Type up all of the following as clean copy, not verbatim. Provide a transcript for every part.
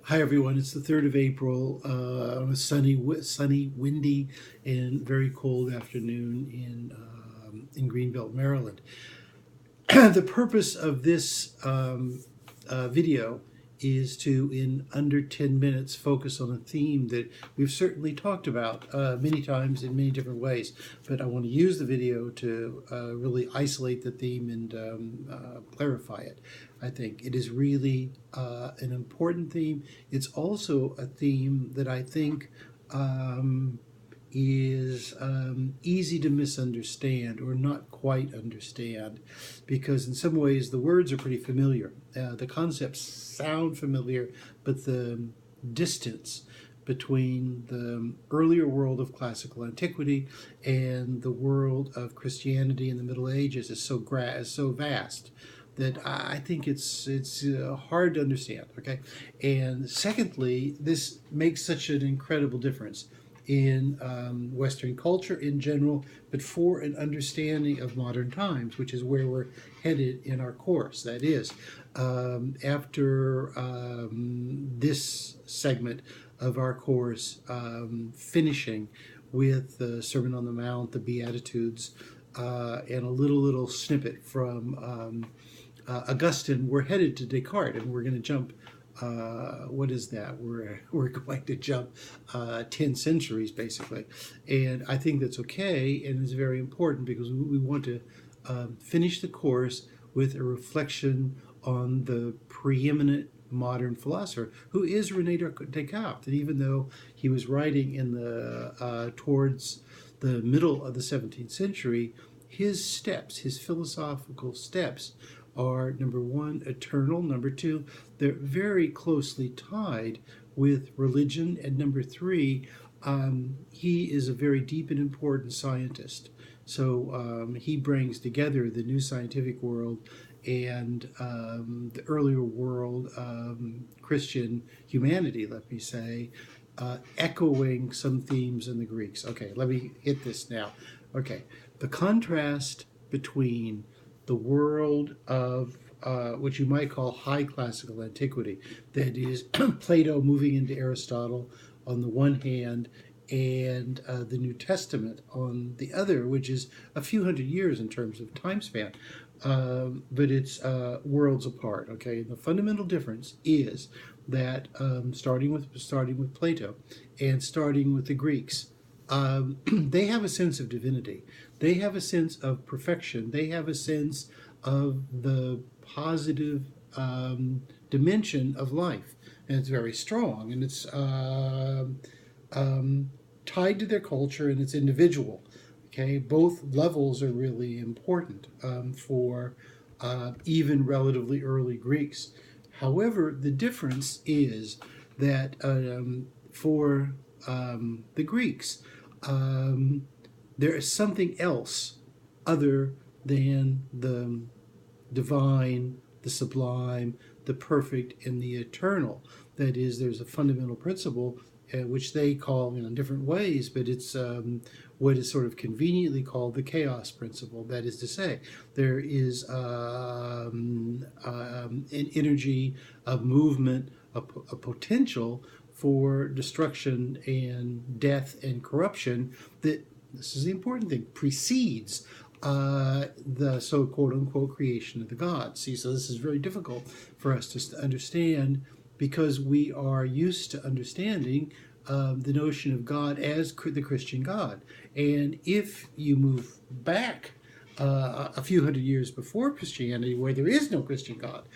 Hi everyone. It's the 3rd of April on a sunny, windy, and very cold afternoon in Greenbelt, Maryland. The purpose of this video is to, in under 10 minutes, focus on a theme that we've certainly talked about many times in many different ways. But I want to use the video to really isolate the theme and clarify it. I think it is really an important theme. It's also a theme that I think is easy to misunderstand or not quite understand, because in some ways the words are pretty familiar. The concepts sound familiar, but the distance between the earlier world of classical antiquity and the world of Christianity in the Middle Ages is so vast that I think it's hard to understand. Okay, and secondly, this makes such an incredible difference in Western culture in general, but for an understanding of modern times, which is where we're headed in our course. That is, after this segment of our course, finishing with the Sermon on the Mount, the Beatitudes, and a little snippet from Augustine, we're headed to Descartes, and we're going to jump. What is that? We're going to jump 10 centuries basically, and I think that's okay, and it's very important because we want to finish the course with a reflection on the preeminent modern philosopher, who is Rene Descartes. And even though he was writing in the towards the middle of the 17th century, his steps, his philosophical steps, are, number one, eternal. Number two, they're very closely tied with religion. And number three, he is a very deep and important scientist. So he brings together the new scientific world and the earlier world, Christian humanity, let me say, echoing some themes in the Greeks. Okay, let me hit this now. Okay, the contrast between the world of what you might call high classical antiquity, that is Plato moving into Aristotle on the one hand, and the New Testament on the other, which is a few hundred years in terms of time span, but it's worlds apart. Okay, the fundamental difference is that starting with Plato and starting with the Greeks, they have a sense of divinity. They have a sense of perfection. They have a sense of the positive dimension of life, and it's very strong, and it's tied to their culture, and it's individual. Okay, both levels are really important for even relatively early Greeks. However, the difference is that for the Greeks, there is something else other than the divine, the sublime, the perfect, and the eternal. That is, there's a fundamental principle which they call in different ways, but it's what is sort of conveniently called the chaos principle. That is to say, there is an energy of movement, a potential for destruction and death and corruption that, this is the important thing, precedes the so quote unquote creation of the gods. See, so this is very difficult for us to understand, because we are used to understanding the notion of God as the Christian God. And if you move back a few hundred years before Christianity, where there is no Christian God,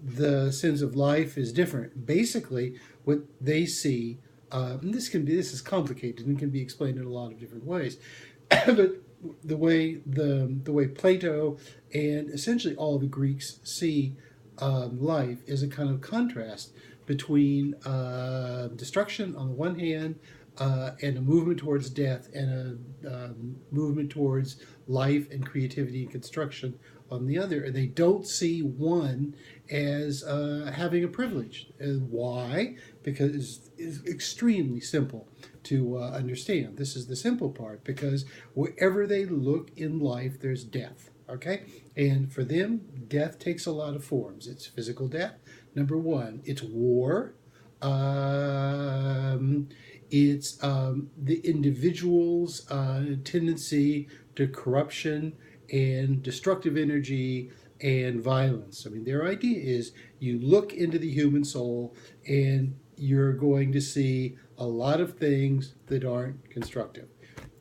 the sense of life is different. Basically, what they see, and this is complicated and can be explained in a lot of different ways, but the way Plato and essentially all the Greeks see life is a kind of contrast between destruction on the one hand, and a movement towards death, and a movement towards life and creativity and construction on the other. And they don't see one as having a privilege. And why? Because it's extremely simple to understand. This is the simple part, because wherever they look in life, there's death. Okay? And for them, death takes a lot of forms. It's physical death, number one. It's war. It's the individual's tendency to corruption and destructive energy and violence. I mean, their idea is you look into the human soul and you're going to see a lot of things that aren't constructive.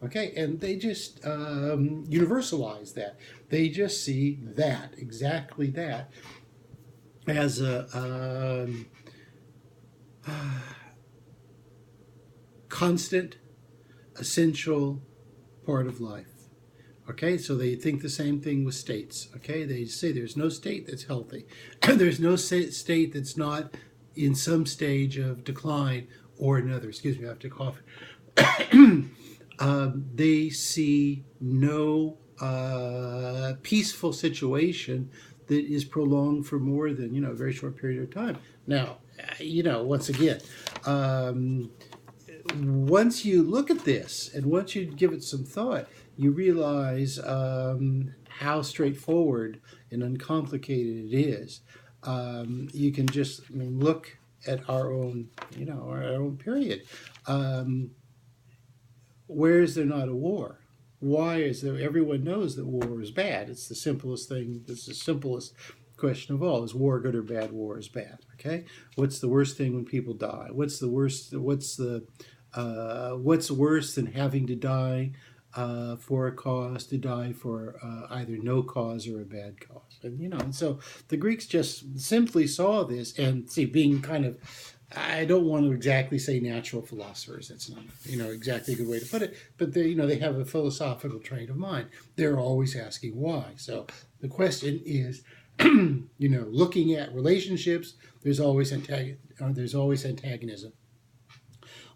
Okay, and they just universalize that. They just see that, exactly that, as a constant, essential part of life. Okay, so they think the same thing with states. Okay, they say there's no state that's healthy. There's no state that's not in some stage of decline or another. Excuse me, I have to cough. They see no peaceful situation that is prolonged for more than, a very short period of time. Now, once again, once you look at this and once you give it some thought, you realize how straightforward and uncomplicated it is. You can just look at our own, our own period. Where is there not a war? Why is there? Everyone knows that war is bad. It's the simplest thing. It's the simplest question of all. Is war good or bad? War is bad. Okay. What's the worst thing when people die? What's the worst? What's worse than having to die for a cause, to die for either no cause or a bad cause? And so the Greeks just simply saw this and being kind of, I don't want to exactly say natural philosophers. That's not, exactly a good way to put it. But they have a philosophical trait of mind. They're always asking why. So the question is, looking at relationships, there's always antagonism.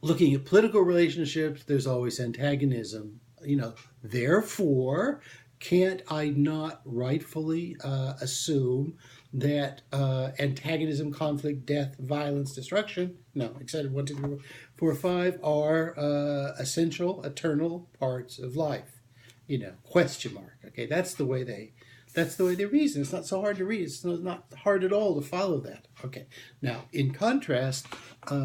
Looking at political relationships, there's always antagonism. Therefore, can't I not rightfully assume that antagonism, conflict, death, violence, destruction, etc. 1, 2, 3, 4, 5 are essential, eternal parts of life? Question mark. Okay, that's the way they reason. It's not so hard to read. It's not hard at all to follow that. Okay. Now, in contrast, in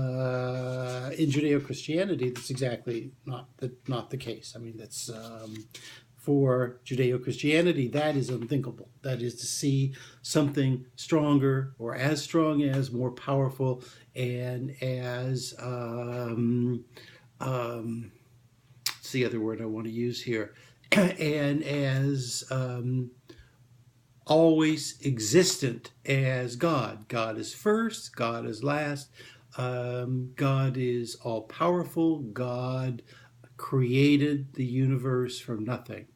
Judeo-Christianity, that's exactly not the case. I mean, that's for Judeo-Christianity, that is unthinkable. That is to see something stronger or as strong as, more powerful, and as what's the other word I want to use here? And as always existent as God. God is first, God is last, God is all-powerful, God created the universe from nothing.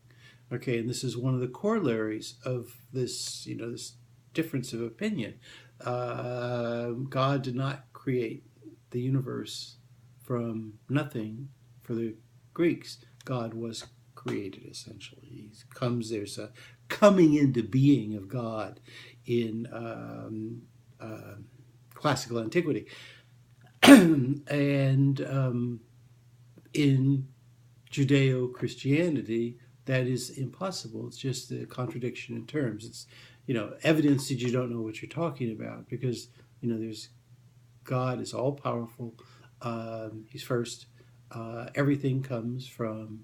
Okay, and this is one of the corollaries of this, this difference of opinion. God did not create the universe from nothing. For the Greeks, God was created, essentially. There's a coming into being of God in classical antiquity. And in Judeo-Christianity, that is impossible. It's just a contradiction in terms. It's, evidence that you don't know what you're talking about, because, there's God is all powerful. He's first. Everything comes from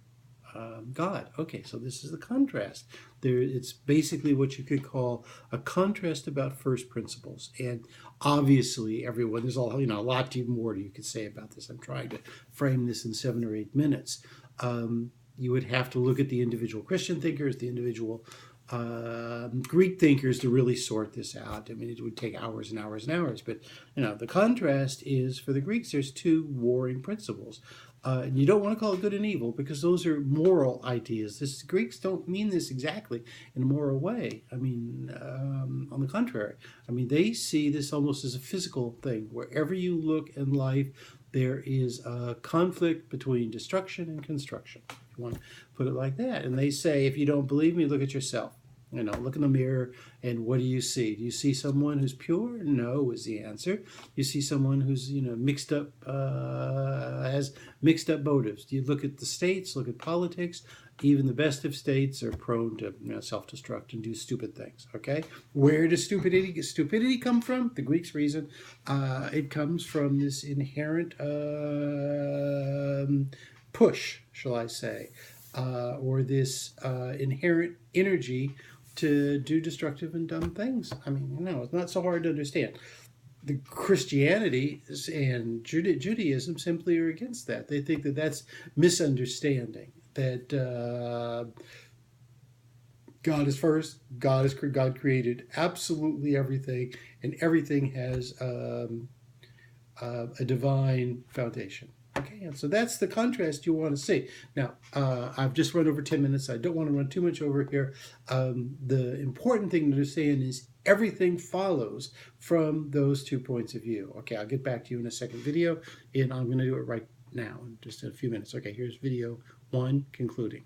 God. Okay, so this is the contrast. It's basically what you could call a contrast about first principles. And obviously, everyone, there's a lot more you could say about this. I'm trying to frame this in 7 or 8 minutes. You would have to look at the individual Christian thinkers, the individual Greek thinkers to really sort this out. I mean, it would take hours and hours and hours. But, the contrast is, for the Greeks, there's 2 warring principles. And you don't want to call it good and evil, because those are moral ideas. The Greeks don't mean this exactly in a moral way. I mean, on the contrary. I mean, they see this almost as a physical thing. Wherever you look in life, there is a conflict between destruction and construction, if you want to put it like that. And they say, if you don't believe me, look at yourself. Look in the mirror, and what do you see? Do you see someone who's pure? No, is the answer. You see someone who's, mixed up, has mixed up motives. Do you look at the states, look at politics? Even the best of states are prone to self-destruct and do stupid things. Okay, where does stupidity come from? The Greeks reason it comes from this inherent push, shall I say, or this inherent energy to do destructive and dumb things. I mean, it's not so hard to understand. The Christianity and Judaism simply are against that. They think that that's misunderstanding. That God is first. God created absolutely everything, and everything has a divine foundation. Okay, and so that's the contrast you want to see. Now, I've just run over 10 minutes. I don't want to run too much over here. The important thing to understand is everything follows from those 2 points of view. Okay, I'll get back to you in a second video, and I'm going to do it right now in just a few minutes. Okay, here's video 1 concluding.